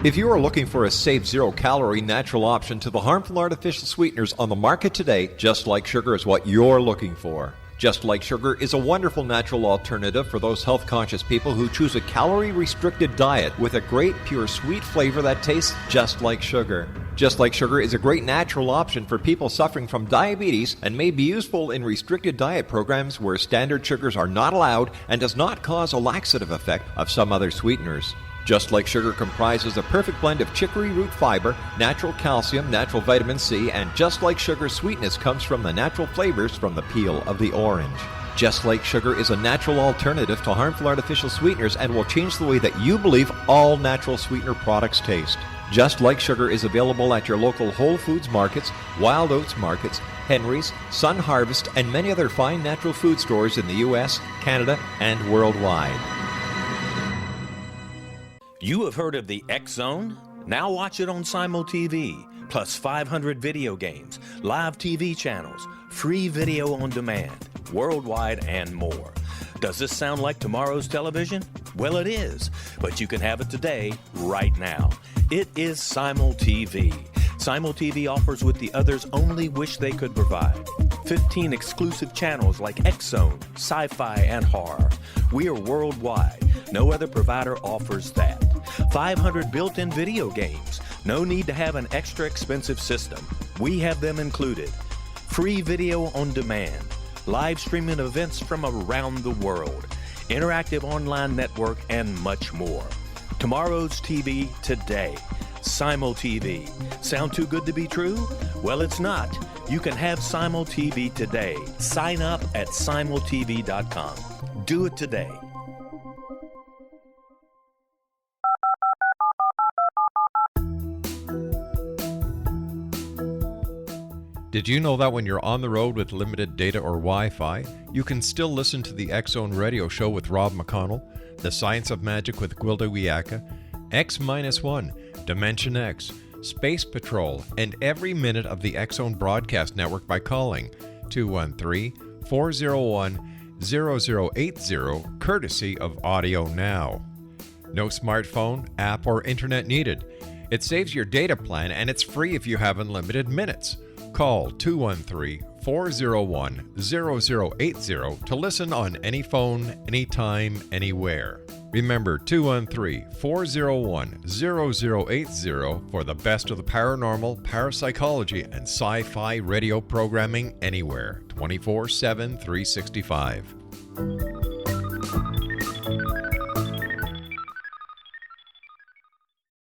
If you are looking for a safe, zero-calorie, natural option to the harmful artificial sweeteners on the market today, Just Like Sugar is what you're looking for. Just Like Sugar is a wonderful natural alternative for those health-conscious people who choose a calorie-restricted diet with a great, pure, sweet flavor that tastes just like sugar. Just Like Sugar is a great natural option for people suffering from diabetes and may be useful in restricted diet programs where standard sugars are not allowed and does not cause a laxative effect of some other sweeteners. Just Like Sugar comprises a perfect blend of chicory root fiber, natural calcium, natural vitamin C, and Just Like Sugar's sweetness comes from the natural flavors from the peel of the orange. Just Like Sugar is a natural alternative to harmful artificial sweeteners and will change the way that you believe all natural sweetener products taste. Just Like Sugar is available at your local Whole Foods markets, Wild Oats markets, Henry's, Sun Harvest, and many other fine natural food stores in the U.S., Canada, and worldwide. You have heard of the X Zone? Now watch it on Simul TV, plus 500 video games, live TV channels, free video on demand, worldwide, and more. Does this sound like tomorrow's television? Well, it is, but you can have it today, right now. It is Simul TV. Simul TV offers what the others only wish they could provide. 15 exclusive channels like X Zone, sci-fi, and horror. We are worldwide. No other provider offers that. 500 built-in video games. No need to have an extra expensive system. We have them included. Free video on demand. Live streaming events from around the world. Interactive online network, and much more. Tomorrow's TV today. Simul TV. Sound too good to be true? Well, it's not. You can have Simul TV today. Sign up at simultv.com. Do it today. Did you know that when you're on the road with limited data or Wi-Fi, you can still listen to the X Zone radio show with Rob McConnell, The Science of Magic with Gwilda Wiyaka, X-1, Dimension X, Space Patrol, and every minute of the X-Zone Broadcast Network by calling 213-401-0080, courtesy of Audio Now. No smartphone, app, or internet needed. It saves your data plan, and it's free if you have unlimited minutes. Call 213-401-0080 to listen on any phone, anytime, anywhere. Remember 213-401-0080 for the best of the paranormal, parapsychology, and sci-fi radio programming anywhere, 24/7, 365.